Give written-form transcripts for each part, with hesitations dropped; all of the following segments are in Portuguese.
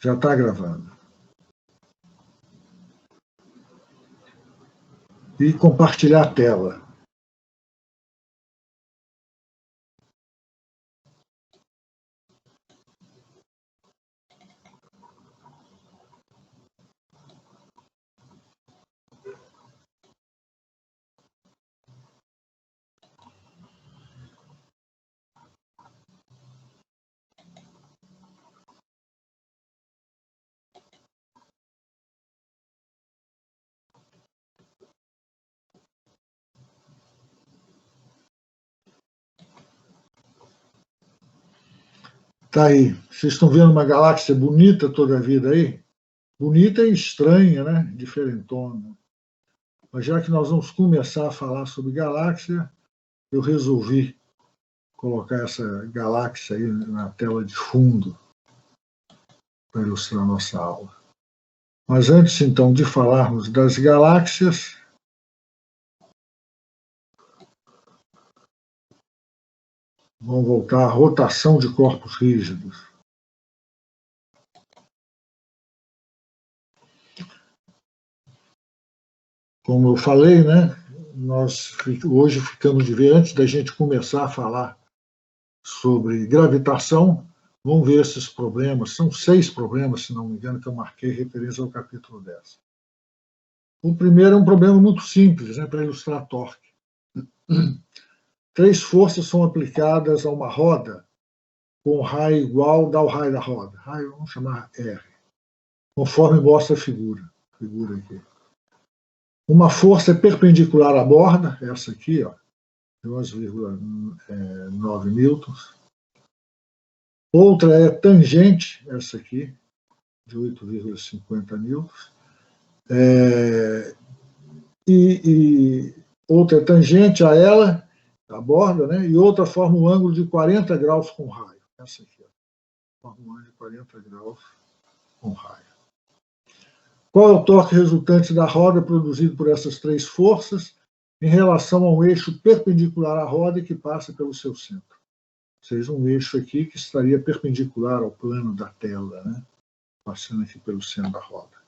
Já está gravando. E compartilhar a tela. Tá aí. Vocês estão vendo uma galáxia bonita toda a vida aí? Bonita e estranha, né? Diferentona. Mas já que nós vamos começar a falar sobre galáxia, eu resolvi colocar essa galáxia aí na tela de fundo para ilustrar a nossa aula. Mas antes, então, de falarmos das galáxias, vamos voltar à rotação de corpos rígidos. Como eu falei, né, nós hoje ficamos de ver, antes da gente começar a falar sobre gravitação, vamos ver esses problemas. São 6 problemas, se não me engano, que eu marquei referência ao capítulo 10. O primeiro é um problema muito simples, né, para ilustrar torque. 3 forças são aplicadas a uma roda com raio igual, dá o raio da roda. Raio, vamos chamar R, conforme mostra a figura aqui. Uma força é perpendicular à borda, essa aqui, ó, 2,9 newtons. Outra é tangente, essa aqui, de 8,50 newtons. E outra é tangente a ela, a borda, né? E outra forma um ângulo de 40 graus com raio. Essa aqui, ó, forma um ângulo de 40 graus com raio. Qual é o torque resultante da roda produzido por essas 3 forças em relação a um eixo perpendicular à roda e que passa pelo seu centro? Ou seja, um eixo aqui que estaria perpendicular ao plano da tela, né? Passando aqui pelo centro da roda.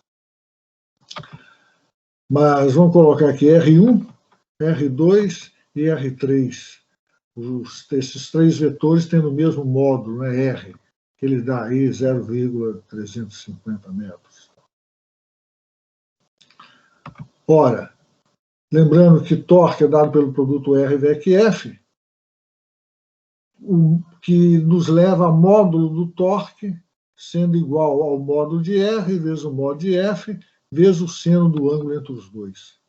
Mas vamos colocar aqui R1, R2 e R3. Esses 3 vetores tendo o mesmo módulo, né, R, que ele dá aí 0,350 metros. Ora, lembrando que torque é dado pelo produto R VEC F, o que nos leva a módulo do torque sendo igual ao módulo de R vezes o módulo de F vezes o seno do ângulo entre os dois.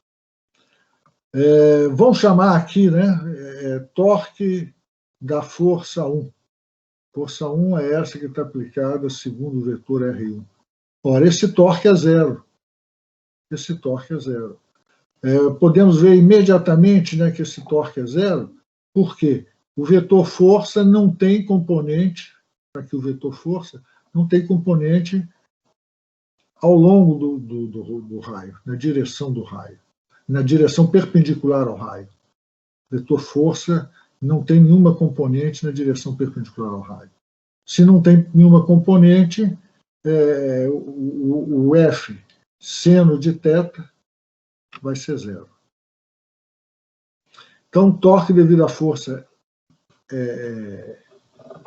Vamos chamar aqui, né, torque da força 1. Força 1 é essa que está aplicada segundo o vetor R1. Ora, esse torque é zero. Esse torque é zero. Podemos ver imediatamente, né, que esse torque é zero, porque o vetor força não tem componente, aqui o vetor força não tem componente ao longo do raio, na direção do raio, na direção perpendicular ao raio. O vetor força não tem nenhuma componente na direção perpendicular ao raio. Se não tem nenhuma componente, o F seno de θ vai ser zero. Então, torque devido à força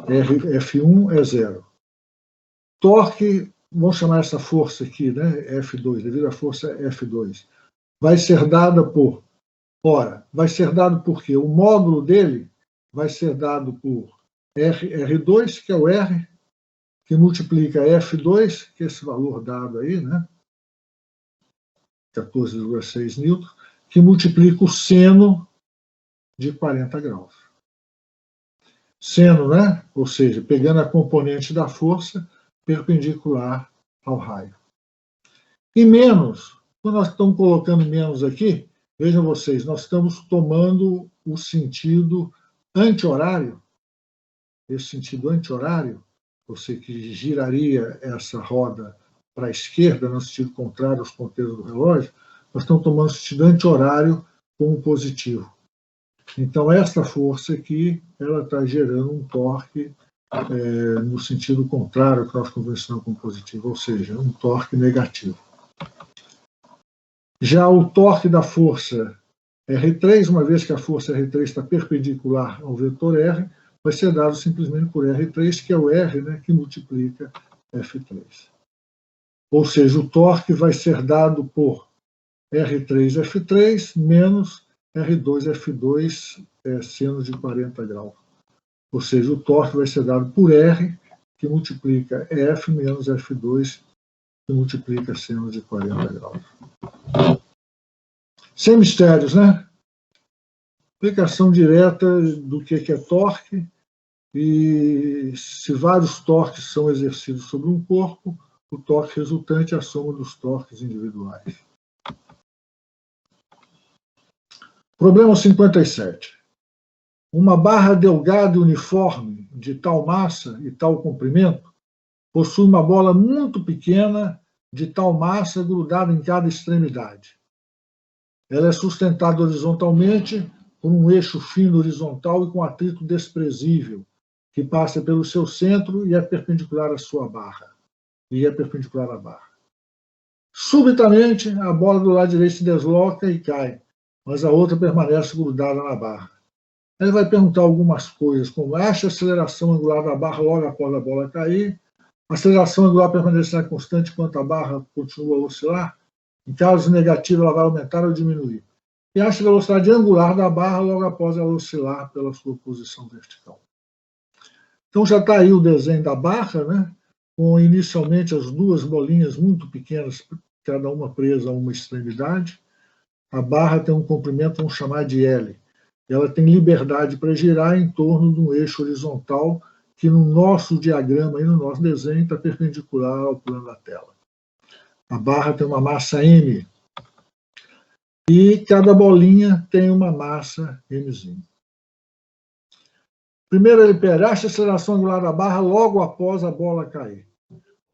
F1 é zero. Torque, vamos chamar essa força aqui, né, F2, devido à força F2, vai ser dada por... Ora, vai ser dado por quê? O módulo dele vai ser dado por R2, que é o R, que multiplica F2, que é esse valor dado aí, né, 14,6 newton, que multiplica o seno de 40 graus. Seno, né? Ou seja, pegando a componente da força perpendicular ao raio. E menos, quando nós estamos colocando menos aqui, vejam vocês, nós estamos tomando o sentido anti-horário, esse sentido anti-horário, ou seja, que giraria essa roda para a esquerda, no sentido contrário aos ponteiros do relógio, nós estamos tomando o sentido anti-horário como positivo. Então, essa força aqui, ela está gerando um torque no sentido contrário ao cross-convencional com positivo, ou seja, um torque negativo. Já o torque da força R3, uma vez que a força R3 está perpendicular ao vetor R, vai ser dado simplesmente por R3, que é o R, né, que multiplica F3. Ou seja, o torque vai ser dado por R3, F3, menos R2, F2, seno de 40 graus. Ou seja, o torque vai ser dado por R, que multiplica F, menos F2, que multiplica seno de 40 graus. Sem mistérios, né? Aplicação direta do que é torque, e se vários torques são exercidos sobre um corpo, o torque resultante é a soma dos torques individuais. Problema 57. Uma barra delgada e uniforme, de tal massa e tal comprimento, possui uma bola muito pequena, de tal massa, grudada em cada extremidade. Ela é sustentada horizontalmente por um eixo fino horizontal e com atrito desprezível, que passa pelo seu centro e é perpendicular à sua barra. Subitamente, a bola do lado direito se desloca e cai, mas a outra permanece grudada na barra. Ele vai perguntar algumas coisas, como acha a aceleração angular da barra logo após a bola cair, a aceleração angular permanecerá constante enquanto a barra continua a oscilar, em caso negativo ela vai aumentar ou diminuir. E acha a velocidade angular da barra logo após ela oscilar pela sua posição vertical. Então já está aí o desenho da barra, né? Com inicialmente as duas bolinhas muito pequenas, cada uma presa a uma extremidade. A barra tem um comprimento, vamos chamar de L. Ela tem liberdade para girar em torno de um eixo horizontal que no nosso diagrama e no nosso desenho está perpendicular ao plano da tela. A barra tem uma massa M e cada bolinha tem uma massa Mzinho. Primeiro ele pede, acha a aceleração angular da barra logo após a bola cair.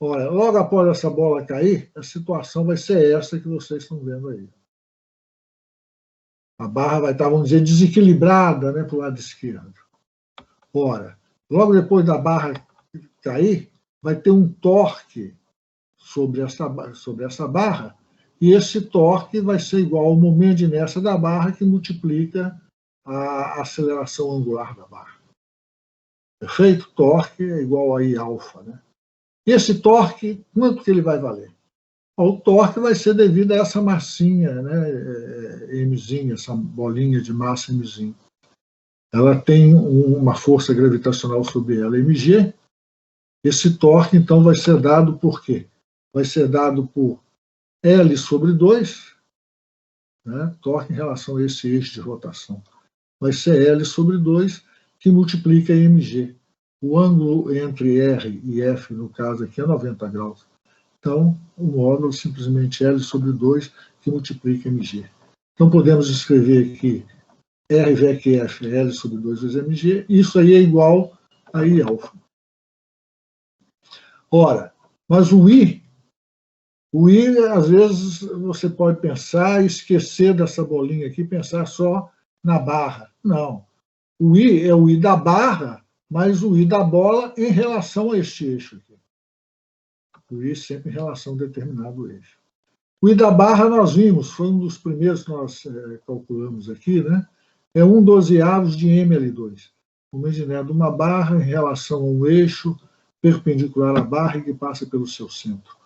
Olha, logo após essa bola cair, a situação vai ser essa que vocês estão vendo aí. A barra vai estar, vamos dizer, desequilibrada, né, para o lado esquerdo. Ora, logo depois da barra cair, vai ter um torque sobre essa barra, e esse torque vai ser igual ao momento de inércia da barra, que multiplica a aceleração angular da barra. Perfeito? Torque é igual a I alfa, né? E esse torque, quanto que ele vai valer? O torque vai ser devido a essa massinha, né, Mzinha, essa bolinha de massa Mzinha. Ela tem uma força gravitacional sobre ela, Mg. Esse torque, então, vai ser dado por quê? Vai ser dado por L sobre 2, né, torque em relação a esse eixo de rotação. Vai ser L sobre 2, que multiplica Mg. O ângulo entre R e F, no caso aqui, é 90 graus. Então, o módulo é simplesmente L sobre 2, que multiplica Mg. Então, podemos escrever aqui R VEC F é L sobre 2 vezes Mg. Isso aí é igual a I alfa. Ora, mas o I, às vezes, você pode pensar e esquecer dessa bolinha aqui, pensar só na barra. Não. O I é o I da barra, mas o I da bola em relação a este eixo aqui. O I sempre em relação a um determinado eixo. O I da barra nós vimos, foi um dos primeiros que nós calculamos aqui, né? É 1/12 de mL2. Imaginar de uma barra em relação a um eixo perpendicular à barra e que passa pelo seu centro.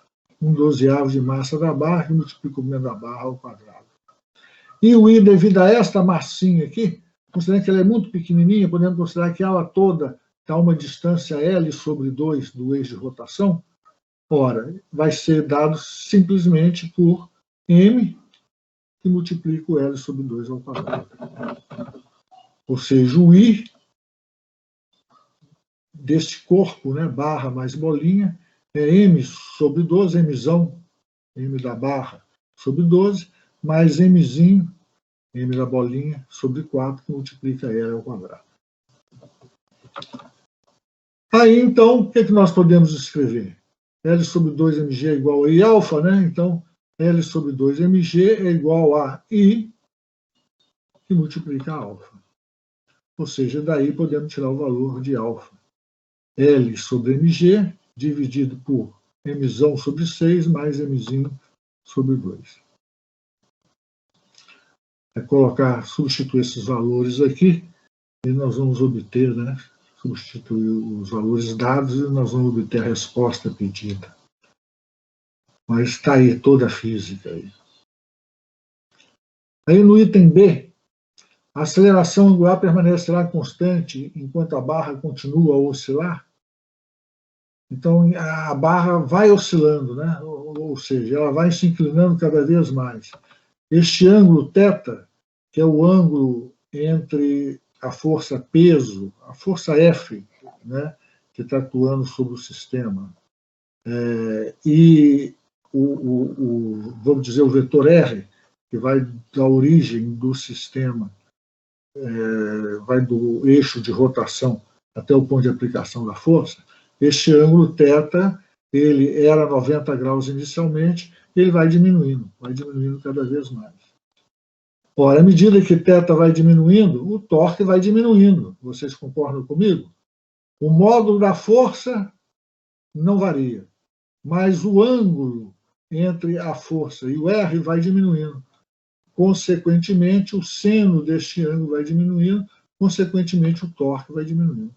1/12 de massa da barra que multiplica o momento da barra ao quadrado. E o I, devido a esta massinha aqui, considerando que ela é muito pequenininha, podemos considerar que ela toda está a uma distância L sobre 2 do eixo de rotação. Ora, vai ser dado simplesmente por M, que multiplica o L sobre 2 ao quadrado. Ou seja, o I deste corpo, né, barra mais bolinha, é M sobre 12, Mzão, M da barra, sobre 12, mais Mzinho, M da bolinha, sobre 4, que multiplica L ao quadrado. Aí, então, o que nós podemos escrever? L sobre 2mg é igual a I alfa, né? Então, L sobre 2mg é igual a I, que multiplica a alfa. Ou seja, daí podemos tirar o valor de alfa. L sobre mg, dividido por mzão sobre 6, mais mzinho sobre 2. É colocar, substituir esses valores aqui, e nós vamos obter, né, substituir os valores dados e nós vamos obter a resposta pedida. Mas está aí toda a física. Aí no item B, a aceleração angular permanecerá constante enquanto a barra continua a oscilar? Então, a barra vai oscilando, né? Ou seja, ela vai se inclinando cada vez mais. Este ângulo θ, que é o ângulo entre a força peso, a força F, né, que está atuando sobre o sistema, e vamos dizer, o vetor R, que vai da origem do sistema, vai do eixo de rotação até o ponto de aplicação da força, este ângulo θ, ele era 90 graus inicialmente, ele vai diminuindo cada vez mais. Ora, à medida que θ vai diminuindo, o torque vai diminuindo. Vocês concordam comigo? O módulo da força não varia, mas o ângulo entre a força e o R vai diminuindo. Consequentemente, o seno deste ângulo vai diminuindo, consequentemente, o torque vai diminuindo.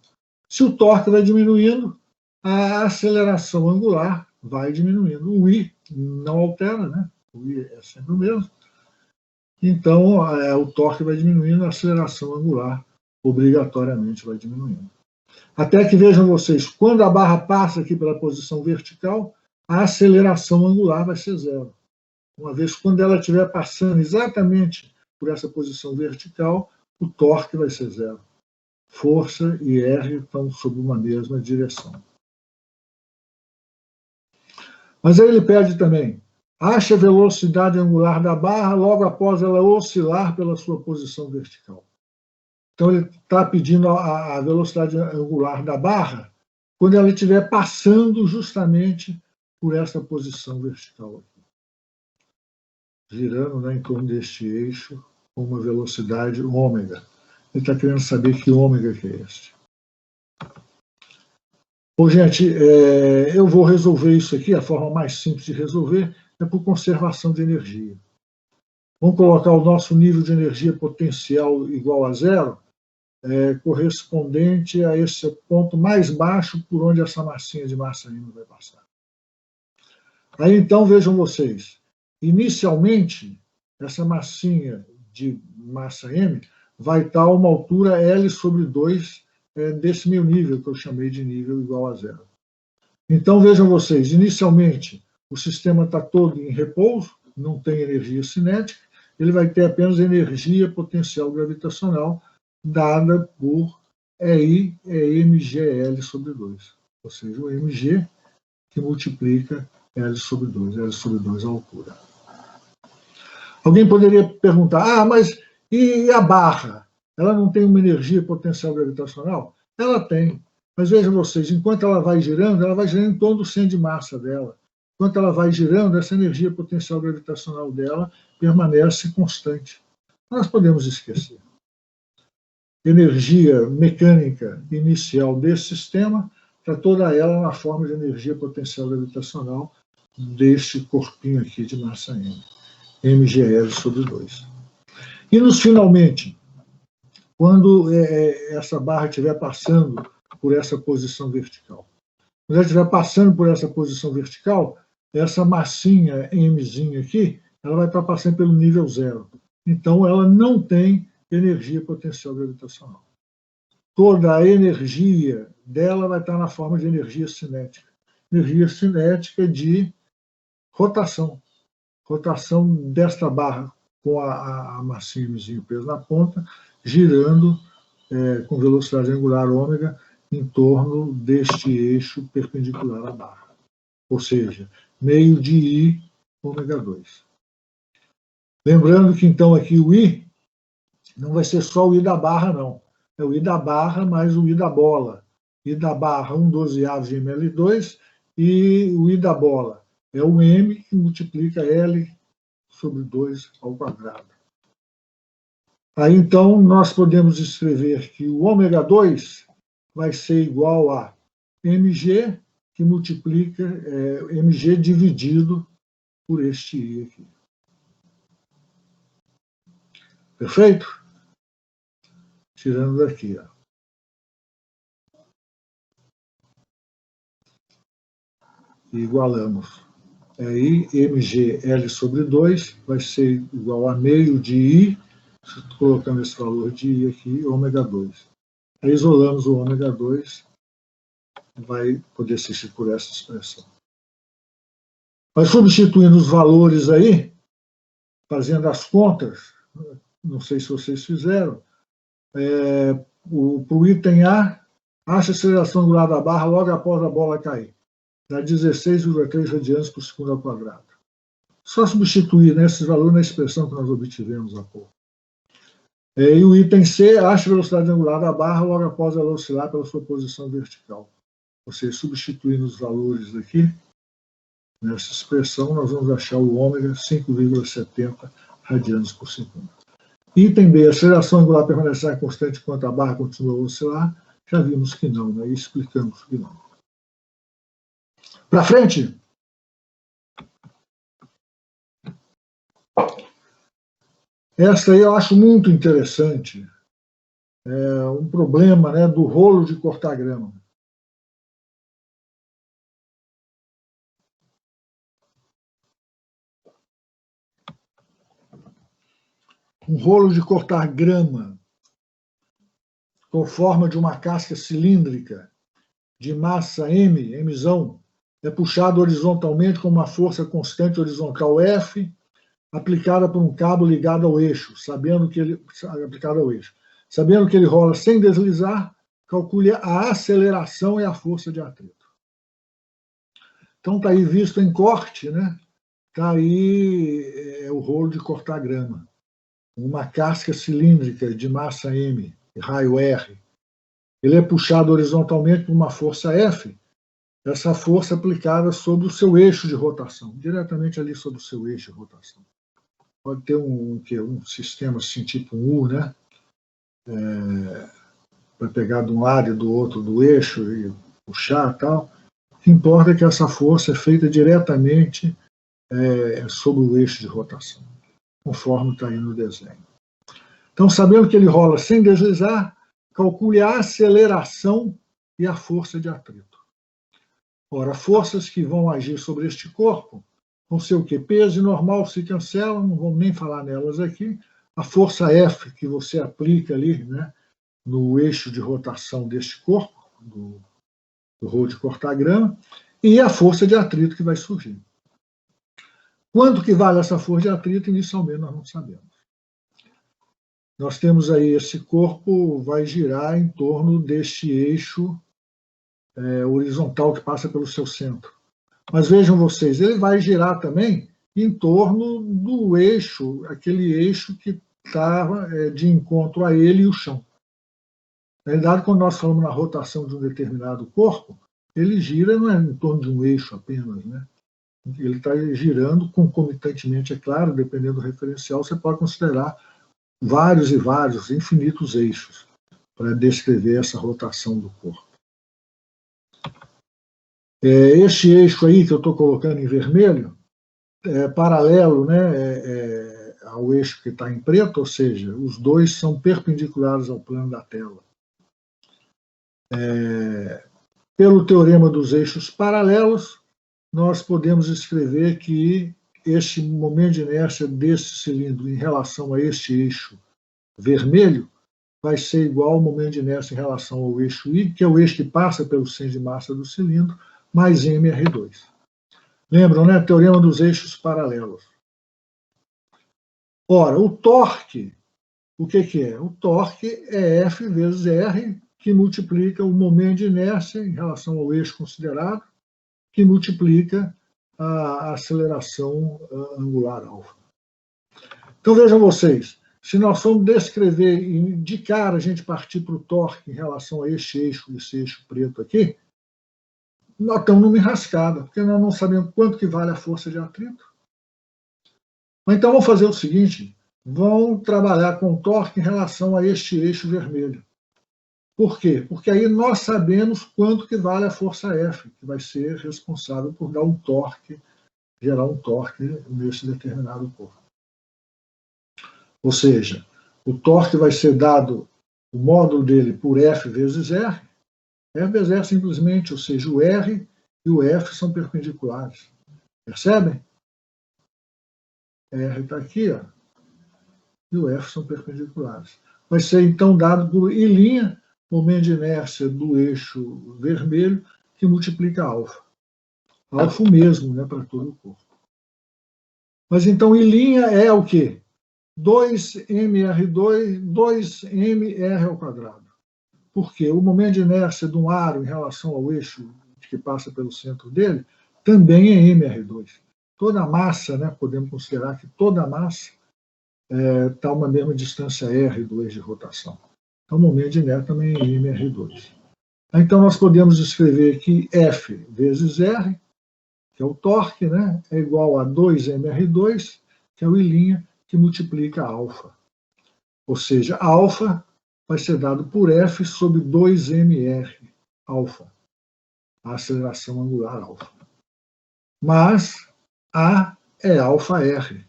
Se o torque vai diminuindo, a aceleração angular vai diminuindo. O I não altera, né? O I é sempre o mesmo. Então, o torque vai diminuindo, a aceleração angular obrigatoriamente vai diminuindo. Até que vejam vocês, quando a barra passa aqui pela posição vertical, a aceleração angular vai ser zero. Uma vez que quando ela estiver passando exatamente por essa posição vertical, o torque vai ser zero. Força e R estão sob uma mesma direção. Mas aí ele pede também, ache a velocidade angular da barra logo após ela oscilar pela sua posição vertical. Então ele está pedindo a velocidade angular da barra quando ela estiver passando justamente por essa posição vertical aqui. Girando, né, em torno deste eixo com uma velocidade ômega. Ele está querendo saber que ômega que é este. Bom, gente, eu vou resolver isso aqui, a forma mais simples de resolver é por conservação de energia. Vamos colocar o nosso nível de energia potencial igual a zero, correspondente a esse ponto mais baixo por onde essa massinha de massa M vai passar. Aí, então, vejam vocês, inicialmente, essa massinha de massa M vai estar a uma altura L sobre 2 desse meu nível, que eu chamei de nível igual a zero. Então, vejam vocês, inicialmente, o sistema está todo em repouso, não tem energia cinética, ele vai ter apenas energia potencial gravitacional dada por EI mgl sobre 2, ou seja, o mg que multiplica L sobre 2 a altura. Alguém poderia perguntar, mas e a barra? Ela não tem uma energia potencial gravitacional? Ela tem. Mas vejam vocês, enquanto ela vai girando em torno do centro de massa dela. Enquanto ela vai girando, essa energia potencial gravitacional dela permanece constante. Nós podemos esquecer. Energia mecânica inicial desse sistema está toda ela na forma de energia potencial gravitacional deste corpinho aqui de massa M, mgl sobre 2. E nos finalmente, quando essa barra estiver passando por essa posição vertical. Quando ela estiver passando por essa posição vertical, essa massinha mzinha aqui, ela vai estar passando pelo nível zero. Então, ela não tem energia potencial gravitacional. Toda a energia dela vai estar na forma de energia cinética. Energia cinética de rotação. Rotação desta barra com a massinha mzinho preso na ponta, girando com velocidade angular ômega em torno deste eixo perpendicular à barra. Ou seja, meio de I ômega 2. Lembrando que, então, aqui o I não vai ser só o I da barra, não. É o I da barra mais o I da bola. I da barra, 1/12 de ml2, e o I da bola é o M que multiplica L sobre 2 ao quadrado. Aí, então, nós podemos escrever que o ômega 2 vai ser igual a mg que multiplica mg dividido por este I aqui. Perfeito? Tirando daqui, ó. E igualamos. Aí, mgl sobre 2 vai ser igual a meio de I, colocando esse valor de I aqui, ômega 2. Aí isolamos o ômega 2, vai poder ser escrito por essa expressão. Mas substituindo os valores aí, fazendo as contas, não sei se vocês fizeram, para o item A, acha a aceleração angular da barra logo após a bola cair. Dá 16,3 radianes por segundo ao quadrado. Só substituir, né, esses valores na expressão que nós obtivemos há pouco. E o item C, acha a velocidade angular da barra logo após ela oscilar pela sua posição vertical. Ou seja, substituindo os valores aqui, nessa expressão, nós vamos achar o ômega 5,70 radianes por segundo. Item B, a aceleração angular permanecerá constante enquanto a barra continua a oscilar. Já vimos que não, né? E explicamos que não. Para frente. Essa aí eu acho muito interessante. É um problema, né, do rolo de cortar grama. Um rolo de cortar grama com forma de uma casca cilíndrica de massa M, Mzão, é puxado horizontalmente com uma força constante horizontal F, aplicada por um cabo ligado ao eixo, sabendo que ele rola sem deslizar, calcule a aceleração e a força de atrito. Então está aí visto em corte, né? Está aí o rolo de cortar grama. Uma casca cilíndrica de massa M, raio R. Ele é puxado horizontalmente por uma força F, essa força aplicada sobre o seu eixo de rotação, diretamente ali sobre o seu eixo de rotação. Pode ter um sistema assim, tipo um U, né? Para pegar de um lado e do outro do eixo e puxar e tal. O que importa é que essa força é feita diretamente sobre o eixo de rotação, conforme está aí no desenho. Então, sabendo que ele rola sem deslizar, calcule a aceleração e a força de atrito. Ora, forças que vão agir sobre este corpo vão ser o quê? Peso e normal se cancelam, não vamos nem falar nelas aqui. A força F que você aplica ali, né, no eixo de rotação deste corpo, do rolo de cortar grama, e a força de atrito que vai surgir. Quanto que vale essa força de atrito, inicialmente nós não sabemos. Nós temos aí esse corpo vai girar em torno deste eixo horizontal que passa pelo seu centro. Mas vejam vocês, ele vai girar também em torno do eixo, aquele eixo que está de encontro a ele e o chão. Na realidade, quando nós falamos na rotação de um determinado corpo, ele gira não é em torno de um eixo apenas, né? Ele está girando concomitantemente, é claro, dependendo do referencial, você pode considerar vários e vários, infinitos eixos para descrever essa rotação do corpo. Este eixo aí que eu estou colocando em vermelho é paralelo, né, ao eixo que está em preto, ou seja, os dois são perpendiculares ao plano da tela. Pelo teorema dos eixos paralelos, nós podemos escrever que este momento de inércia deste cilindro em relação a este eixo vermelho vai ser igual ao momento de inércia em relação ao eixo I, que é o eixo que passa pelo centro de massa do cilindro, mais mR2. Lembram, né? Teorema dos eixos paralelos. Ora, o torque, o que é? O torque é F vezes R, que multiplica o momento de inércia em relação ao eixo considerado, que multiplica a aceleração angular alfa. Então, vejam vocês, se nós formos descrever, de cara a gente partir para o torque em relação a este eixo, esse eixo preto aqui, nós estamos numa enrascada, porque nós não sabemos quanto que vale a força de atrito. Então, vamos fazer o seguinte, vamos trabalhar com o torque em relação a este eixo vermelho. Por quê? Porque aí nós sabemos quanto que vale a força F, que vai ser responsável por dar um torque, gerar um torque nesse determinado corpo. Ou seja, o torque vai ser dado, o módulo dele, por F vezes R. F vezes R simplesmente, ou seja, o R e o F são perpendiculares. Percebem? R está aqui, ó, e o F são perpendiculares. Vai ser, então, dado por I', momento de inércia do eixo vermelho, que multiplica alfa. Alfa mesmo, né, para todo o corpo. Mas, então, I' é o quê? 2mr2, 2mr ao quadrado. Por quê? O momento de inércia de um aro em relação ao eixo que passa pelo centro dele também é mr2. Toda a massa, né, podemos considerar que toda a massa está a uma mesma distância r do eixo de rotação. Então, o momento de inércia também é mr2. Então, nós podemos escrever que F vezes R, que é o torque, né, é igual a 2mr2, que é o I', que multiplica alfa. Ou seja, alfa vai ser dado por F sobre 2mr, alfa, a aceleração angular alfa. Mas A é alfa R.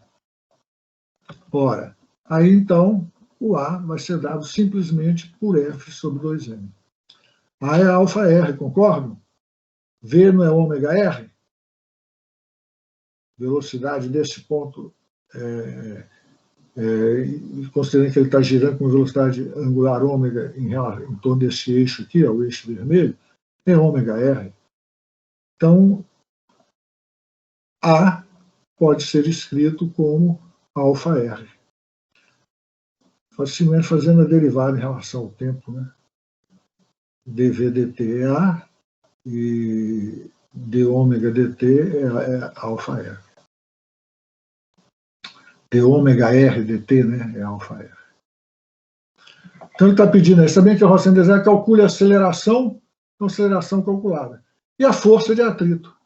Ora, aí então o A vai ser dado simplesmente por F sobre 2m. A é alfa R, concordo? V não é ômega R? Velocidade desse ponto, considerando que ele está girando com velocidade angular ômega em torno desse eixo aqui, ó, o eixo vermelho, é ômega R. Então, A pode ser escrito como alfa R. Facilmente fazendo a derivada em relação ao tempo, né? dV dt é A e d ômega dt é alfa R. D ômega R dt, né, é alfa R. Então ele está pedindo aí, sabendo que a roça deserta calcule a aceleração calculada. E a força de atrito.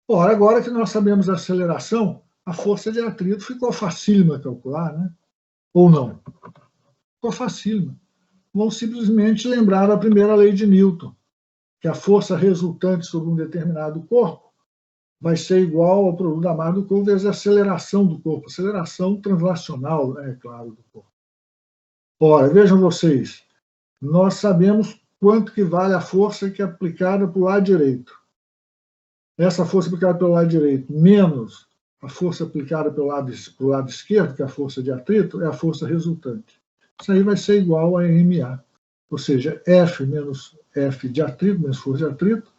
Ora, agora que nós sabemos a aceleração, a força de atrito ficou facílima calcular, né? Ou não? Ficou facílima. Vamos simplesmente lembrar da primeira lei de Newton, que a força resultante sobre um determinado corpo vai ser igual ao produto da massa do corpo vezes a aceleração do corpo, aceleração translacional, né, é claro, do corpo. Ora, vejam vocês, nós sabemos quanto que vale a força que é aplicada para o lado direito. Essa força aplicada pelo lado direito menos a força aplicada pelo lado esquerdo, que é a força de atrito, é a força resultante. Isso aí vai ser igual a MA. Ou seja, F menos F de atrito, menos força de atrito,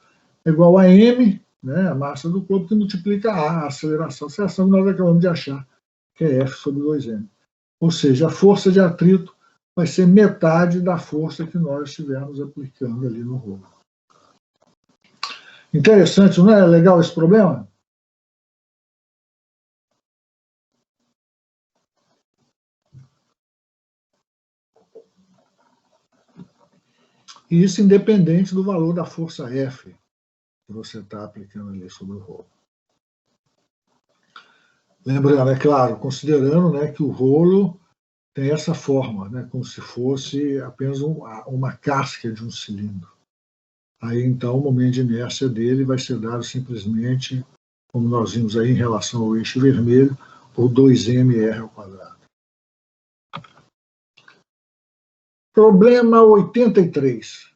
é igual a M, né, a massa do corpo, que multiplica A, a aceleração que nós acabamos de achar, que é F sobre 2M. Ou seja, a força de atrito vai ser metade da força que nós estivermos aplicando ali no rolo. Interessante, não é legal esse problema? E isso independente do valor da força F que você está aplicando ali sobre o rolo. Lembrando, é claro, considerando, né, que o rolo tem essa forma, né, como se fosse apenas uma casca de um cilindro. Aí, então, o momento de inércia dele vai ser dado simplesmente, como nós vimos aí em relação ao eixo vermelho, por 2mr ao quadrado. Problema 83.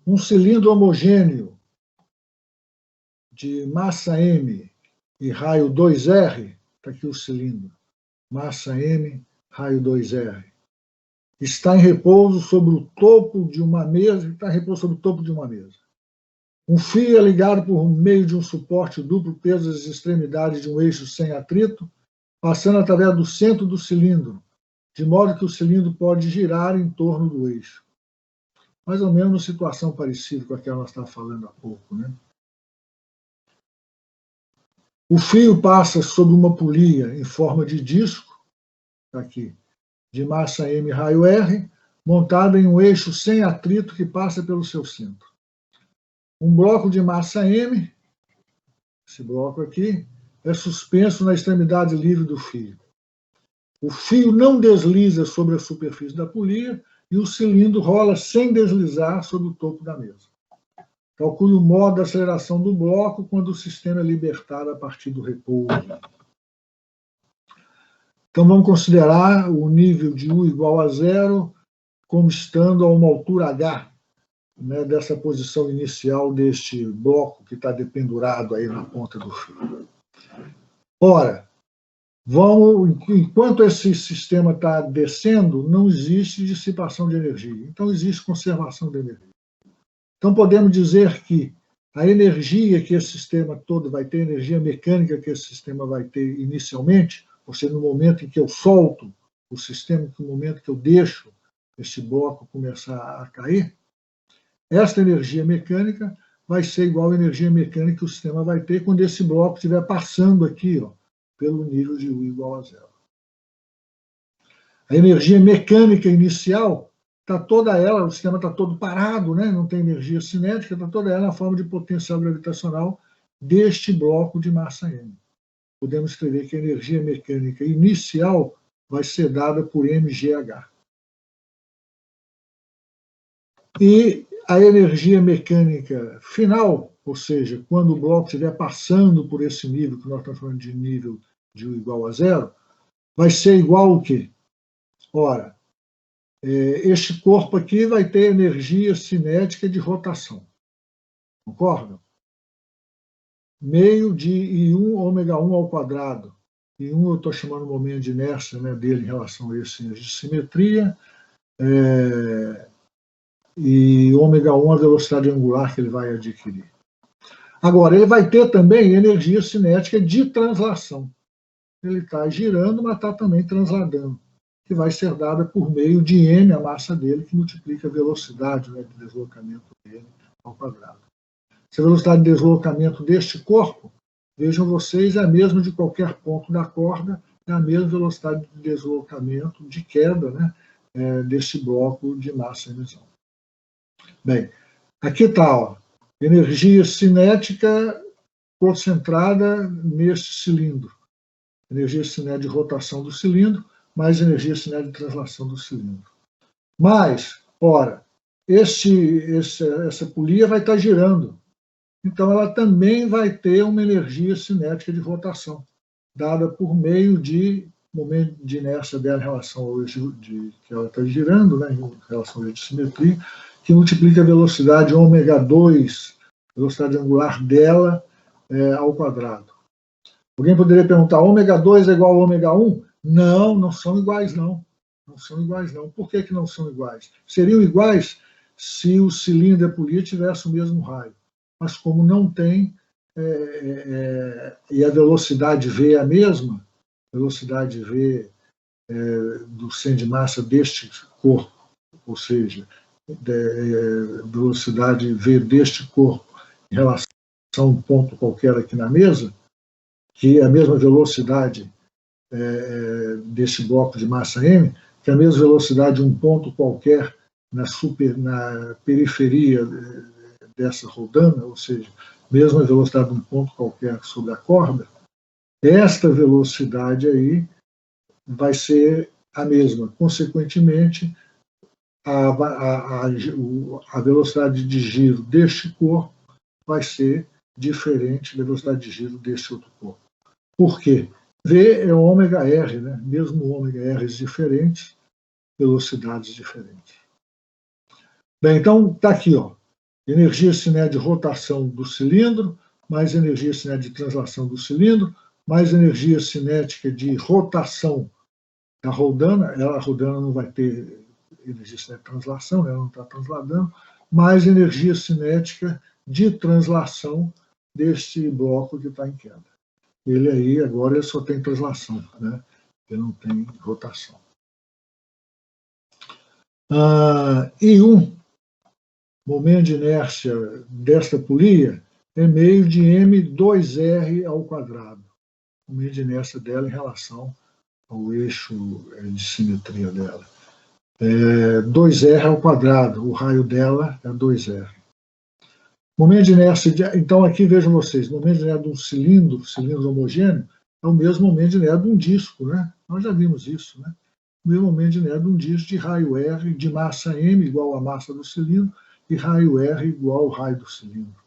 Um cilindro homogêneo de massa M e raio 2R, está aqui o cilindro, massa M, raio 2R, está em repouso sobre o topo de uma mesa, Um fio é ligado por meio de um suporte duplo peso às extremidades de um eixo sem atrito, passando através do centro do cilindro, de modo que o cilindro pode girar em torno do eixo. Mais ou menos uma situação parecida com a que nós estávamos falando há pouco, né? O fio passa sobre uma polia em forma de disco, aqui, de massa M raio R, montada em um eixo sem atrito que passa pelo seu centro. Um bloco de massa M, esse bloco aqui, é suspenso na extremidade livre do fio. O fio não desliza sobre a superfície da polia e o cilindro rola sem deslizar sobre o topo da mesa. Calcule o modo de aceleração do bloco quando o sistema é libertado a partir do repouso. Então, vamos considerar o nível de U igual a 0 como estando a uma altura H, né, dessa posição inicial deste bloco que está dependurado aí na ponta do fio. Ora, enquanto esse sistema está descendo, não existe dissipação de energia. Então, existe conservação de energia. Então, podemos dizer que a energia que esse sistema todo vai ter, a energia mecânica que esse sistema vai ter inicialmente, ou seja, no momento em que eu solto o sistema, no momento que eu deixo esse bloco começar a cair, esta energia mecânica vai ser igual à energia mecânica que o sistema vai ter quando esse bloco estiver passando aqui, ó, pelo nível de U igual a 0. A energia mecânica inicial está toda ela, o sistema está todo parado, né? Não tem energia cinética, está toda ela na forma de potencial gravitacional deste bloco de massa M. Podemos escrever que a energia mecânica inicial vai ser dada por mgh. E a energia mecânica final, ou seja, quando o bloco estiver passando por esse nível, que nós estamos falando de nível de U igual a 0, vai ser igual ao quê? Ora, este corpo aqui vai ter energia cinética de rotação. Concordam? Meio de I1 ômega 1 ao quadrado. I1 eu estou chamando o momento de inércia, né, dele em relação a esse de simetria. E ômega 1 a velocidade angular que ele vai adquirir. Agora, ele vai ter também energia cinética de translação. Ele está girando, mas está também transladando, que vai ser dada por meio de m, a massa dele, que multiplica a velocidade, né, de deslocamento dele ao quadrado. Se a velocidade de deslocamento deste corpo, vejam vocês, é a mesma de qualquer ponto da corda, é a mesma velocidade de deslocamento, de queda, né, deste bloco de massa emissão. Bem, aqui está, energia cinética concentrada neste cilindro. Energia cinética de rotação do cilindro, mais energia cinética de translação do cilindro. Mas, ora, essa polia vai estar girando. Então, ela também vai ter uma energia cinética de rotação, dada por meio de momento de inércia dela em relação ao eixo que ela está girando, né, em relação ao eixo de simetria, que multiplica a velocidade ômega 2, velocidade angular dela, ao quadrado. Alguém poderia perguntar, ômega 2 é igual a ômega 1? Não, não são iguais, não. Não são iguais, não. Por que não são iguais? Seriam iguais se o cilindro e a polia tivessem o mesmo raio. Mas como não tem, e a velocidade V é a mesma, velocidade V do centro de massa deste corpo, ou seja, velocidade V deste corpo em relação a um ponto qualquer aqui na mesa, que é a mesma velocidade deste bloco de massa M, que é a mesma velocidade de um ponto qualquer na periferia dessa rodana, ou seja, mesma velocidade de um ponto qualquer sobre a corda, esta velocidade aí vai ser a mesma. Consequentemente, a velocidade de giro deste corpo vai ser diferente da velocidade de giro deste outro corpo. Por quê? V é ômega R, né? Mesmo ômega R's diferentes, velocidades diferentes. Bem, então está aqui, ó, energia cinética de rotação do cilindro, mais energia cinética de translação do cilindro, mais energia cinética de rotação da rodana, a rodana não vai ter energia cinética de translação, ela não está transladando, mais energia cinética de translação deste bloco que está em queda. Ele aí, agora, ele só tem translação, né? Ele não tem rotação. I1, momento de inércia desta polia, é meio de m2r ao quadrado. O momento de inércia dela em relação ao eixo de simetria dela. 2r ao quadrado, o raio dela é 2r. Momento de inércia, então aqui vejam vocês, momento de inércia de um cilindro homogêneo, é o mesmo momento de inércia de um disco, né? Nós já vimos isso, né? meu momento de inércia de um disco de raio R de massa M igual à massa do cilindro e raio R igual ao raio do cilindro.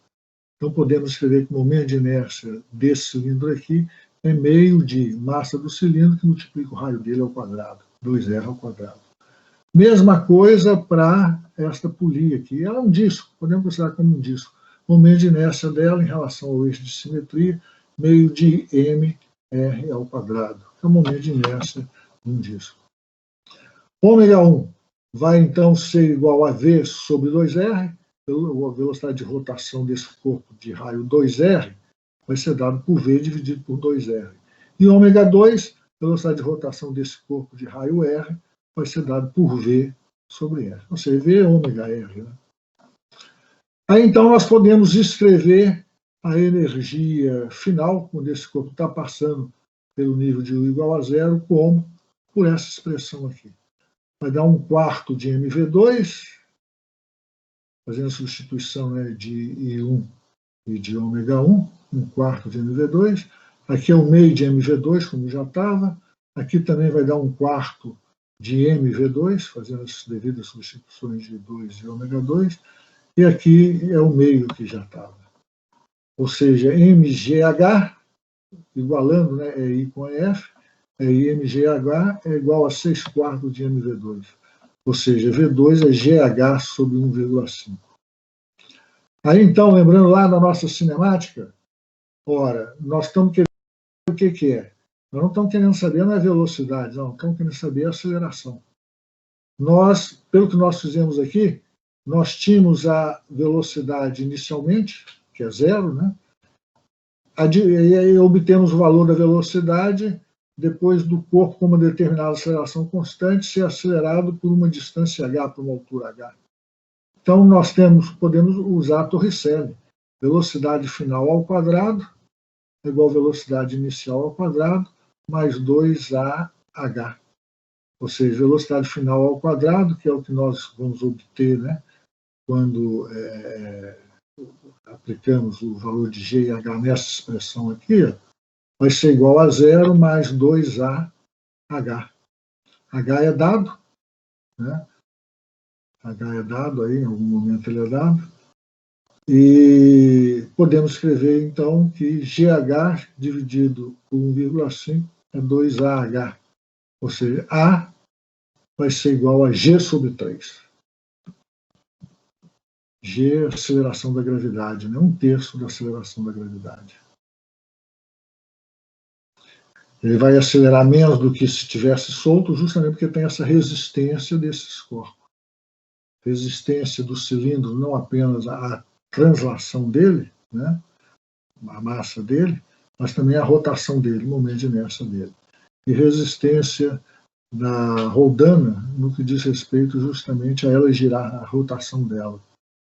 Então, podemos escrever que o momento de inércia desse cilindro aqui é meio de massa do cilindro que multiplica o raio dele ao quadrado, 2R ao quadrado. Mesma coisa para esta polia aqui. Ela é um disco, podemos considerar como um disco. O momento de inércia dela em relação ao eixo de simetria, meio de mR ao quadrado. É o momento de inércia de um disco. Ômega 1 vai, então, ser igual a V sobre 2R, a velocidade de rotação desse corpo de raio 2R vai ser dado por V dividido por 2R. E ômega 2, a velocidade de rotação desse corpo de raio R, vai ser dado por V sobre R. Ou seja, V é ômega R. Né? Aí, então, nós podemos escrever a energia final, quando esse corpo está passando pelo nível de U igual a zero, como por essa expressão aqui. Vai dar 1/4 de mv2, fazendo a substituição, né, de I1 e de ômega 1, 1/4 de mv2. Aqui é o meio de mv2, como já estava. Aqui também vai dar 1/4 de mv2, fazendo as devidas substituições de 2 e ômega 2. E aqui é o meio que já estava. Ou seja, mgh, igualando, né, I com F, mgh é igual a 6/4 de mv2. Ou seja, V2 é GH sobre 1,5. Aí, então, lembrando lá da nossa cinemática, ora, nós estamos querendo o que é? Nós não estamos querendo saber não é velocidade, não, estamos querendo saber a aceleração. Nós, pelo que nós fizemos aqui, nós tínhamos a velocidade inicialmente, que é zero, né? E aí obtemos o valor da velocidade depois do corpo com uma determinada aceleração constante ser acelerado por uma distância h, por uma altura h. Então, nós podemos usar a Torricelli. Velocidade final ao quadrado é igual a velocidade inicial ao quadrado, mais 2AH. Ou seja, velocidade final ao quadrado, que é o que nós vamos obter, né, quando aplicamos o valor de G e H nessa expressão aqui, vai ser igual a zero mais 2AH. H é dado, né? H é dado, aí, em algum momento ele é dado. E podemos escrever, então, que GH dividido por 1,5 é 2AH. Ou seja, A vai ser igual a G sobre 3. G é a aceleração da gravidade, né? 1/3 da aceleração da gravidade. Ele vai acelerar menos do que se tivesse solto, justamente porque tem essa resistência desses corpos. Resistência do cilindro, não apenas a translação dele, né, a massa dele, mas também a rotação dele, o momento de inércia dele. E resistência da roldana, no que diz respeito justamente a ela girar, a rotação dela,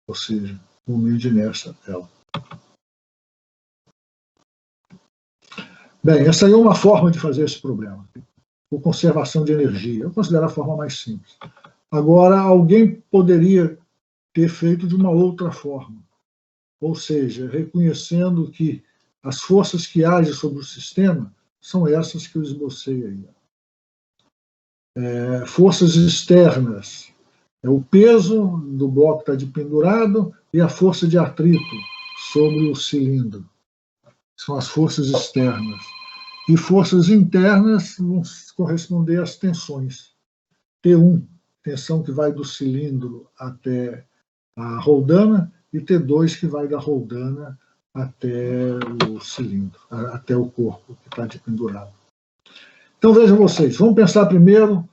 ou seja, o momento de inércia dela. Bem, essa aí é uma forma de fazer esse problema, por conservação de energia. Eu considero a forma mais simples. Agora, alguém poderia ter feito de uma outra forma, ou seja, reconhecendo que as forças que agem sobre o sistema são essas que eu esbocei aí. Forças externas, é o peso do bloco que está de pendurado e a força de atrito sobre o cilindro. São as forças externas. E forças internas vão corresponder às tensões. T1, tensão que vai do cilindro até a roldana, e T2, que vai da roldana até o cilindro, até o corpo que está de pendurado. Então, vejam vocês, vamos pensar primeiro,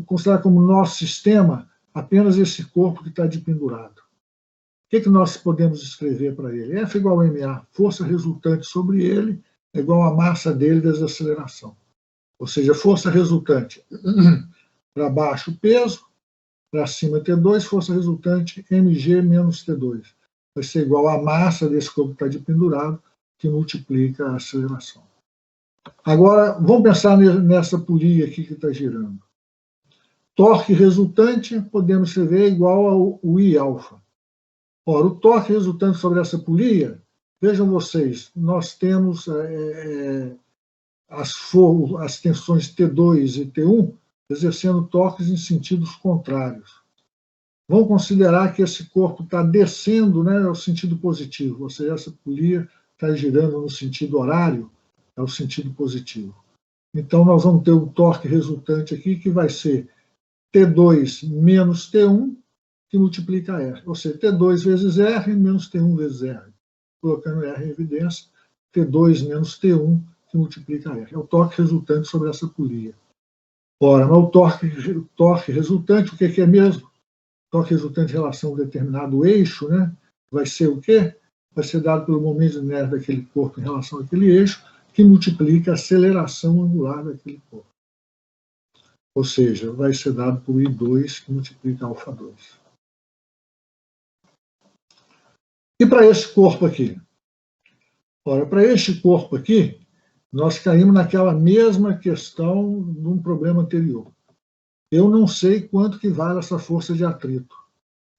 considerar como nosso sistema apenas esse corpo que está de pendurado. O que nós podemos escrever para ele? F igual a ma, força resultante sobre ele é igual à massa dele vezes a aceleração. Ou seja, força resultante para baixo, peso, para cima, T2, força resultante, mg menos T2. Vai ser igual à massa desse corpo que está de pendurado, que multiplica a aceleração. Agora, vamos pensar nessa polia aqui que está girando. Torque resultante, podemos escrever igual ao I-alfa. Ora, o torque resultante sobre essa polia, vejam vocês, nós temos as tensões T2 e T1 exercendo torques em sentidos contrários. Vamos considerar que esse corpo está descendo, né, ao sentido positivo, ou seja, essa polia está girando no sentido horário, é o sentido positivo. Então, nós vamos ter um torque resultante aqui que vai ser T2 menos T1, que multiplica R. Ou seja, T2 vezes R menos T1 vezes R. Colocando R em evidência, T2 menos T1, que multiplica R. É o torque resultante sobre essa polia. Ora, mas o torque resultante, o que é mesmo? O torque resultante em relação a um determinado eixo, né? Vai ser o quê? Vai ser dado pelo momento de inércia daquele corpo em relação àquele eixo, que multiplica a aceleração angular daquele corpo. Ou seja, vai ser dado por I2, que multiplica α2. E para esse corpo aqui? Ora, para este corpo aqui, nós caímos naquela mesma questão de um problema anterior. Eu não sei quanto que vale essa força de atrito.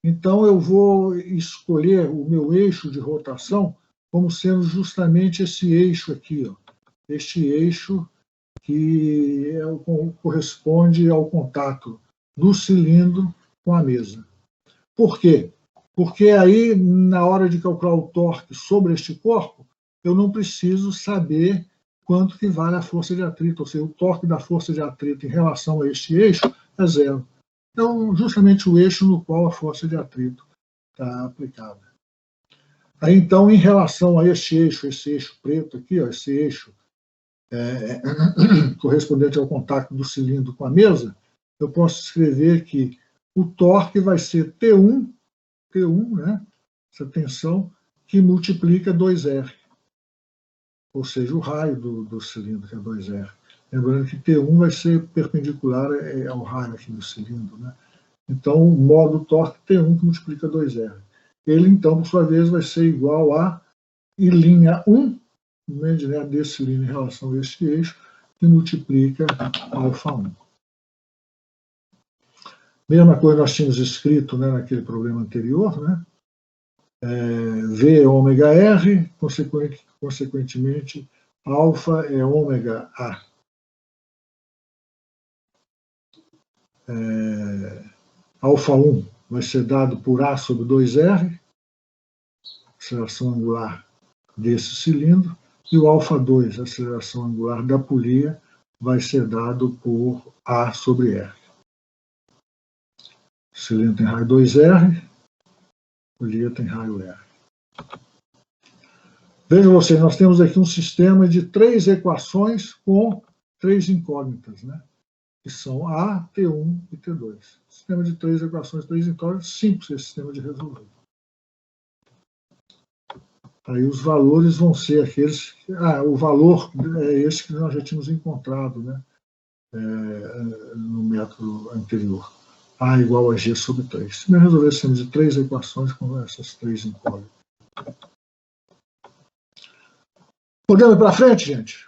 Então, eu vou escolher o meu eixo de rotação como sendo justamente esse eixo aqui, ó. Este eixo que corresponde ao contato do cilindro com a mesa. Por quê? Porque aí, na hora de calcular o torque sobre este corpo, eu não preciso saber quanto que vale a força de atrito, ou seja, o torque da força de atrito em relação a este eixo é zero. Então, justamente o eixo no qual a força de atrito está aplicada. Aí, então, em relação a esse eixo preto aqui, ó, esse eixo correspondente ao contato do cilindro com a mesa, eu posso escrever que o torque vai ser T1, né, essa tensão, que multiplica 2R, ou seja, o raio do cilindro, que é 2R. Lembrando que T1 vai ser perpendicular ao raio aqui do cilindro, né? Então, o modo torque T1 que multiplica 2R. Ele, então, por sua vez, vai ser igual a I'1, desse cilindro em relação a este eixo, que multiplica α1. Mesma coisa nós tínhamos escrito, né, naquele problema anterior, né? V é ômega R, consequentemente, alfa é ômega A. Alfa1 vai ser dado por A sobre 2R, aceleração angular desse cilindro, e o alfa2, a aceleração angular da polia, vai ser dado por A sobre R. O cilindro tem raio 2R, a polia tem raio R. Vejam vocês, nós temos aqui um sistema de 3 equações com 3 incógnitas, né? Que são A, T1 e T2. Sistema de 3 equações, 3 incógnitas, simples esse sistema de resolver. Aí os valores vão ser aqueles... o valor é esse que nós já tínhamos encontrado, né? No método anterior. A igual a G sobre 3. Se nós resolver sistema de 3 equações com essas 3 incógnitas. Podemos ir para frente, gente?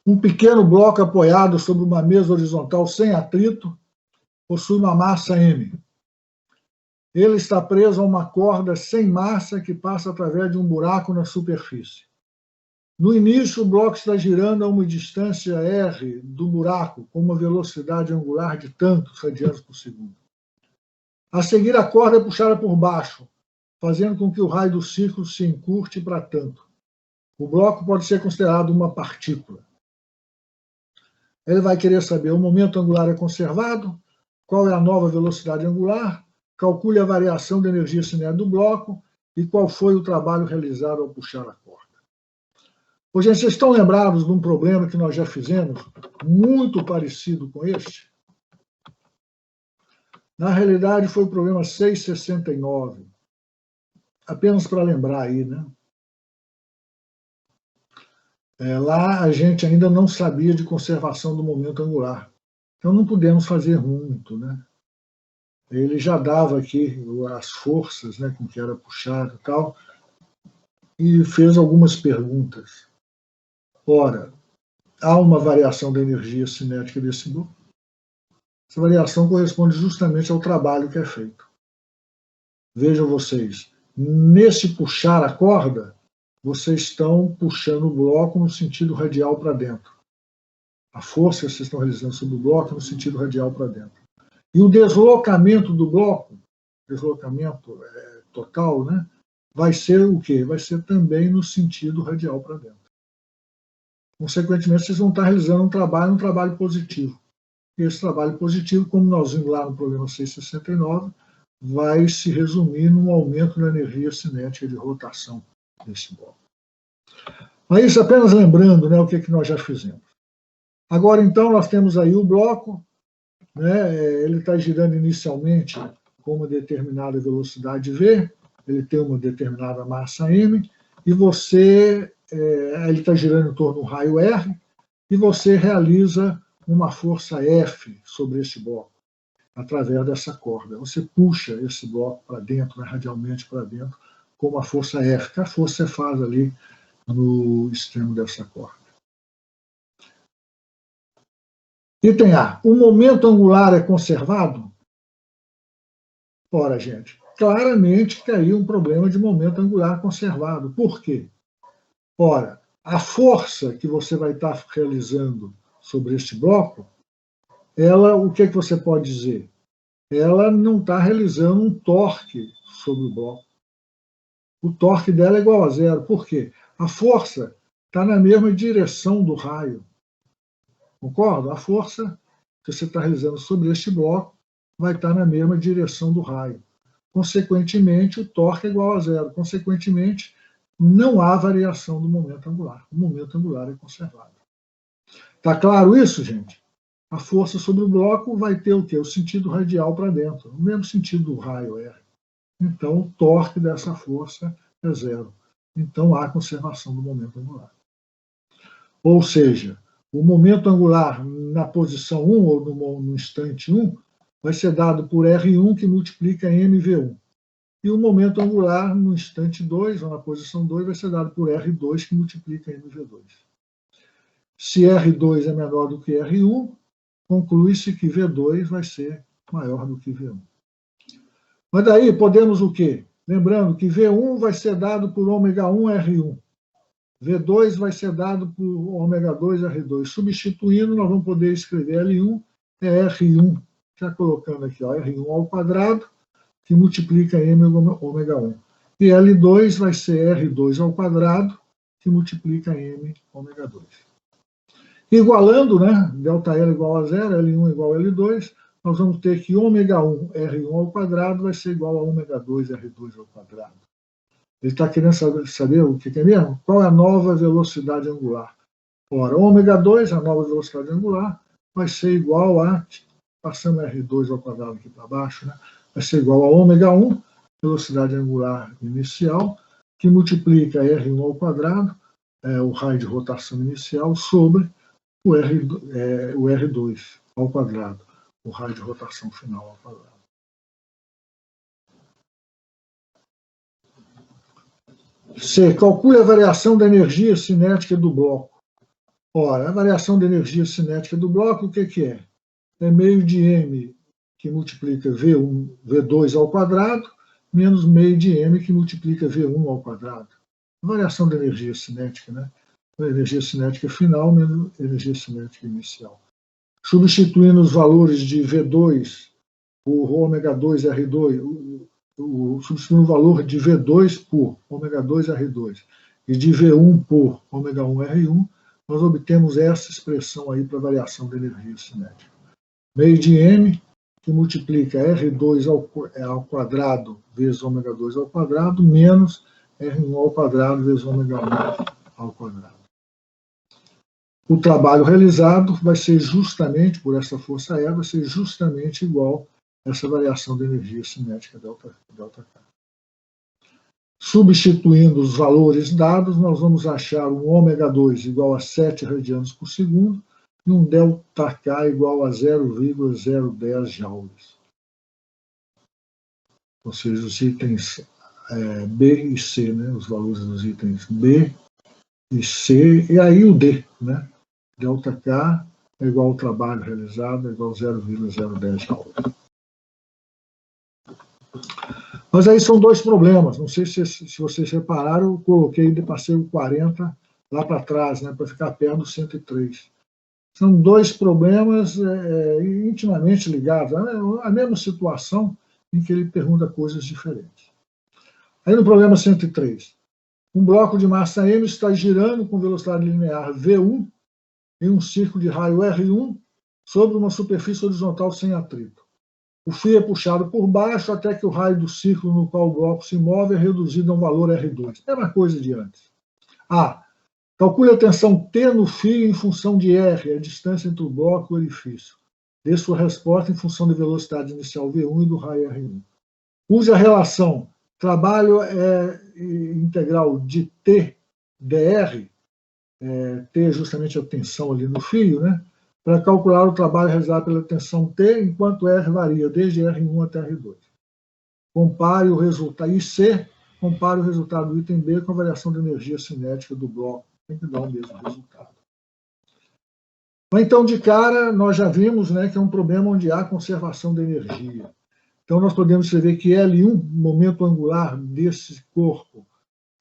Um pequeno bloco apoiado sobre uma mesa horizontal sem atrito possui uma massa M. Ele está preso a uma corda sem massa que passa através de um buraco na superfície. No início, o bloco está girando a uma distância R do buraco, com uma velocidade angular de tantos radianos por segundo. A seguir, a corda é puxada por baixo, fazendo com que o raio do círculo se encurte para tanto. O bloco pode ser considerado uma partícula. Ele vai querer saber o momento angular é conservado, qual é a nova velocidade angular, calcule a variação da energia cinética do bloco e qual foi o trabalho realizado ao puxar a corda. Hoje, vocês estão lembrados de um problema que nós já fizemos, muito parecido com este? Na realidade, foi o problema 669. Apenas para lembrar aí, né? Lá a gente ainda não sabia de conservação do momento angular. Então não pudemos fazer muito, né? Ele já dava aqui as forças, né, com que era puxado e tal, e fez algumas perguntas. Ora, há uma variação da energia cinética desse bloco. Essa variação corresponde justamente ao trabalho que é feito. Vejam vocês, nesse puxar a corda, vocês estão puxando o bloco no sentido radial para dentro. A força que vocês estão realizando sobre o bloco no sentido radial para dentro. E o deslocamento do bloco, deslocamento total, né, vai ser o quê? Vai ser também no sentido radial para dentro. Consequentemente, vocês vão estar realizando um trabalho positivo. E esse trabalho positivo, como nós vimos lá no problema 669, vai se resumir num aumento da energia cinética de rotação desse bloco. Mas isso apenas lembrando, né, o que nós já fizemos. Agora, então, nós temos aí o bloco, né, ele está girando inicialmente com uma determinada velocidade v, ele tem uma determinada massa m, e ele está girando em torno do raio R, e você realiza uma força F sobre esse bloco, através dessa corda. Você puxa esse bloco para dentro, né, radialmente para dentro, com uma força F, que a força você faz ali no extremo dessa corda. Item A. O momento angular é conservado? Ora, gente, claramente que aí um problema de momento angular conservado. Por quê? Ora, a força que você vai estar realizando sobre este bloco, o que você pode dizer? Ela não está realizando um torque sobre o bloco. O torque dela é igual a zero. Por quê? A força está na mesma direção do raio. Concordo? A força que você está realizando sobre este bloco vai estar na mesma direção do raio. Consequentemente, o torque é igual a zero. Consequentemente, não há variação do momento angular. O momento angular é conservado. Está claro isso, gente? A força sobre o bloco vai ter o quê? O sentido radial para dentro, o mesmo sentido do raio R. Então, o torque dessa força é zero. Então, há conservação do momento angular. Ou seja, o momento angular na posição 1, ou no instante 1, vai ser dado por R1, que multiplica mv1. E o momento angular no instante 2, ou na posição 2, vai ser dado por R2, que multiplica mv2. Se R2 é menor do que R1, conclui-se que V2 vai ser maior do que V1. Mas daí podemos o quê? Lembrando que V1 vai ser dado por ômega1 R1. V2 vai ser dado por ômega 2 R2. Substituindo, nós vamos poder escrever L1 é R1, já colocando aqui, ó, R1 ao quadrado, que multiplica M ômega 1. E L2 vai ser R2 ao quadrado, que multiplica M ômega 2. Igualando, né, ΔL igual a zero, L1 igual a L2, nós vamos ter que ômega 1 R1 ao quadrado vai ser igual a ômega 2 R2 ao quadrado. Ele está querendo saber o que é mesmo? Qual é a nova velocidade angular? Ora, ômega 2, a nova velocidade angular, vai ser igual a, passando R2 ao quadrado aqui para baixo, né, vai ser igual a ômega 1, velocidade angular inicial, que multiplica R1 ao quadrado, o raio de rotação inicial, sobre o R2 ao quadrado, o raio de rotação final ao quadrado. C. Calcule a variação da energia cinética do bloco. Ora, a variação da energia cinética do bloco, o que é? É meio de m, que multiplica V2 ao quadrado, menos meio de m, que multiplica V1 ao quadrado. A variação da energia cinética, né? A energia cinética final menos energia cinética inicial. Substituindo os valores de V2 por ômega 2 R2, substituindo o valor de V2 por ômega 2 R2 e de V1 por ômega 1 R1, nós obtemos essa expressão aí para variação da energia cinética. Meio de m, que multiplica R2 ao quadrado vezes ômega 2 ao quadrado, menos R1 ao quadrado vezes ômega 1 ao quadrado. O trabalho realizado vai ser justamente, por essa força E, vai ser justamente igual a essa variação de energia cinética ΔK. Substituindo os valores dados, nós vamos achar um ômega 2 igual a 7 radianos por segundo e um ΔK igual a 0,010 joules. Ou seja, os itens B e C, né? Os valores dos itens B e C, e aí o D, né? ΔK é igual ao trabalho realizado, é igual a 0,010 joules. Mas aí são dois problemas, não sei se vocês repararam, eu coloquei, passei o 40 lá para trás, né, para ficar perto do 103. São dois problemas intimamente ligados, a mesma situação em que ele pergunta coisas diferentes. Aí no problema 103, um bloco de massa M está girando com velocidade linear V1 em um círculo de raio R1 sobre uma superfície horizontal sem atrito. O fio é puxado por baixo até que o raio do círculo no qual o bloco se move é reduzido a um valor R2. É uma coisa de antes. A. Calcule a tensão T no fio em função de R, a distância entre o bloco e o orifício. Dê sua resposta em função da velocidade inicial V1 e do raio R1. Use a relação trabalho integral de T dr, T é justamente a tensão ali no fio, né? Para calcular o trabalho realizado pela tensão T, enquanto R varia desde R1 até R2. Compare o resultado, e C, compare o resultado do item B com a variação de energia cinética do bloco. Tem que dar o mesmo resultado. Então, de cara, nós já vimos, né, que é um problema onde há conservação de energia. Então, nós podemos escrever que L1, momento angular desse corpo,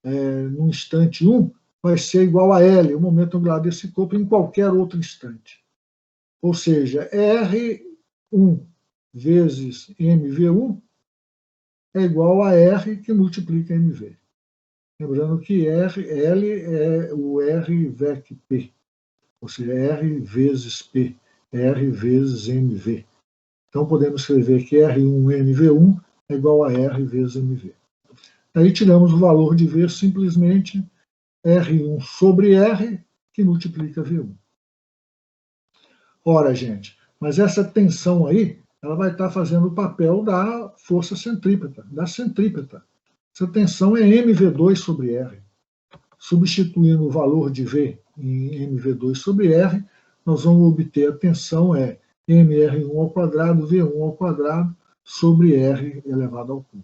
no instante 1, vai ser igual a L, o momento angular desse corpo, em qualquer outro instante. Ou seja, R1 vezes MV1 é igual a R que multiplica MV. Lembrando que L é o R vec P, ou seja, R vezes P, R vezes MV. Então, podemos escrever que R1MV1 é igual a R vezes MV. Aí tiramos o valor de V simplesmente R1 sobre R, que multiplica V1. Ora, gente, mas essa tensão aí, ela vai estar fazendo o papel da força centrípeta, da centrípeta. Essa tensão é MV2 sobre R. Substituindo o valor de V em MV2 sobre R, nós vamos obter a tensão MR1 ao quadrado, V1 ao quadrado, sobre R elevado ao cubo.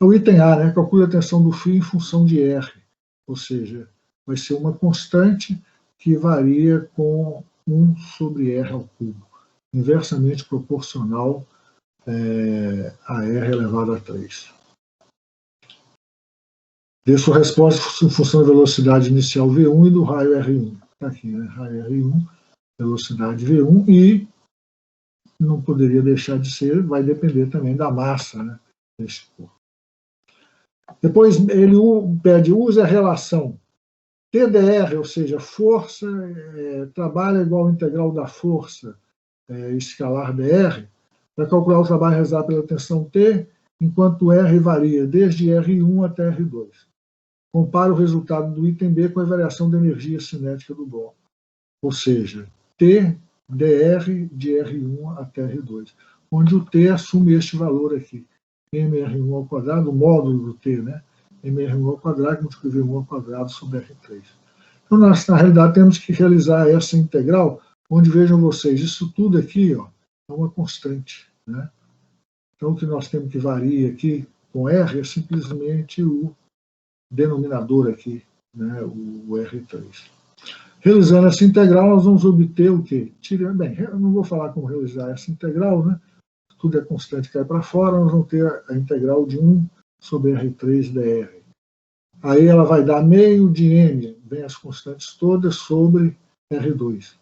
O item A, né, calcule a tensão do fio em função de R, ou seja, vai ser uma constante que varia com 1 sobre R ao cubo, inversamente proporcional a R elevado a 3. Dê sua resposta em função da velocidade inicial V1 e do raio R1. Está aqui, né? Raio R1, velocidade V1, e não poderia deixar de ser, vai depender também da massa, né, desse corpo. Depois ele pede, use a relação TdR, ou seja, força, trabalho igual ao integral da força escalar dr, para calcular o trabalho realizado pela tensão T, enquanto R varia desde R1 até R2. Compare o resultado do item B com a variação da energia cinética do bloco, ou seja, T dr de R1 até R2, onde o T assume este valor aqui, mR1 ao quadrado, o módulo do T, né? mR1 ao quadrado multiplica V1 ao quadrado sobre R3. Então, nós, na realidade, temos que realizar essa integral, onde, vejam vocês, isso tudo aqui ó, é uma constante, né? Então, o que nós temos que variar aqui com R é simplesmente o denominador aqui, né? O R3. Realizando essa integral, nós vamos obter o quê? Bem, eu não vou falar como realizar essa integral, né? Tudo é constante, cai para fora, nós vamos ter a integral de 1 sobre R3 dr. Aí ela vai dar meio de M, vem as constantes todas, sobre R2.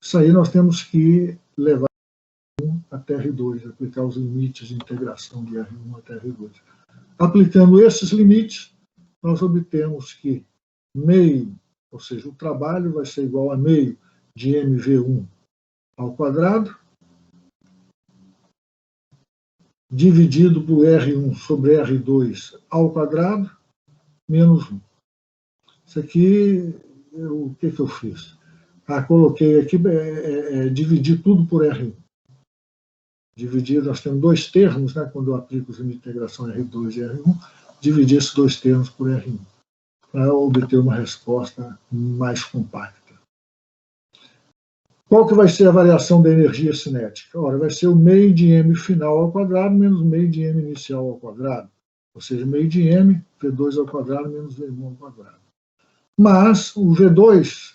Isso aí nós temos que levar 1 até R2, aplicar os limites de integração de R1 até R2. Aplicando esses limites, nós obtemos que meio, ou seja, o trabalho vai ser igual a meio de MV1 ao quadrado, dividido por R1 sobre R2 ao quadrado, menos 1. Isso aqui, o que eu fiz? Coloquei aqui, dividir tudo por R1. Dividir, nós temos dois termos, né, quando eu aplico os limites de integração R2 e R1, dividir esses dois termos por R1, para obter uma resposta mais compacta. Qual que vai ser a variação da energia cinética? Ora, vai ser o meio de M final ao quadrado menos meio de M inicial ao quadrado. Ou seja, meio de M, V2 ao quadrado menos V1 ao quadrado. Mas o V2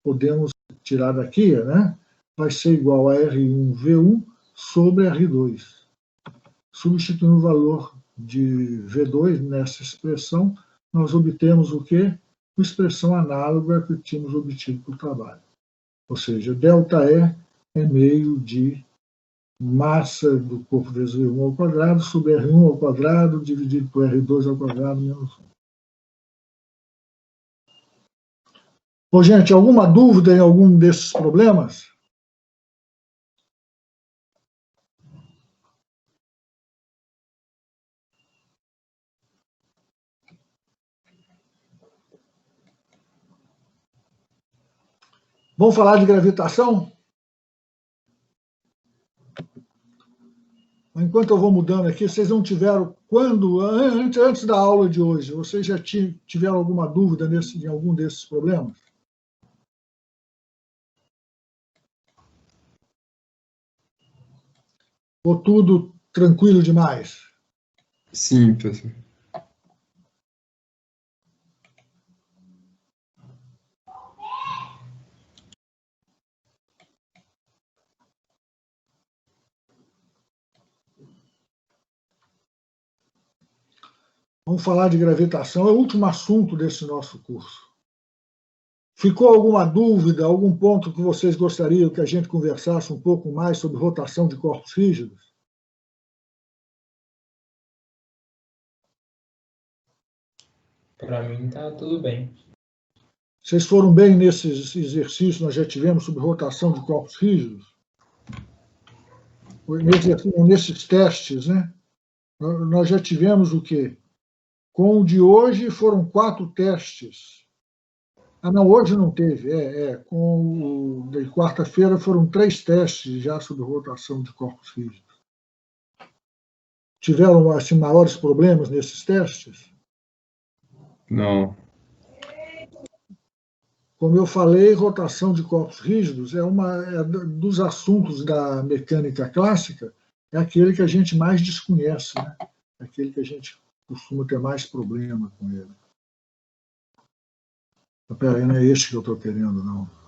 podemos tirar daqui, né, vai ser igual a R1V1 sobre R2. Substituindo o valor de V2 nessa expressão, nós obtemos o quê? Uma expressão análoga que tínhamos obtido para o trabalho. Ou seja, ΔE é meio de massa do corpo vezes V1 ao quadrado sobre R1 ao quadrado dividido por R2 ao quadrado menos 1. Bom, gente, alguma dúvida em algum desses problemas? Vamos falar de gravitação? Enquanto eu vou mudando aqui, vocês não tiveram, antes da aula de hoje, vocês já tiveram alguma dúvida em algum desses problemas? Ou tudo tranquilo demais? Sim, professor. Vamos falar de gravitação, é o último assunto desse nosso curso. Ficou alguma dúvida, algum ponto que vocês gostariam que a gente conversasse um pouco mais sobre rotação de corpos rígidos? Para mim está tudo bem. Vocês foram bem nesses exercícios que nós já tivemos sobre rotação de corpos rígidos? Nesses testes, né? Nós já tivemos o quê? Com o de hoje foram 4 testes. Ah, não, hoje não teve. Com o de quarta-feira foram 3 testes já sobre rotação de corpos rígidos. Tiveram assim, maiores problemas nesses testes? Não. Como eu falei, rotação de corpos rígidos dos assuntos da mecânica clássica, é aquele que a gente mais desconhece, né? É aquele que a gente costuma ter mais problema com ele. Espera aí, não é este que eu estou querendo, não.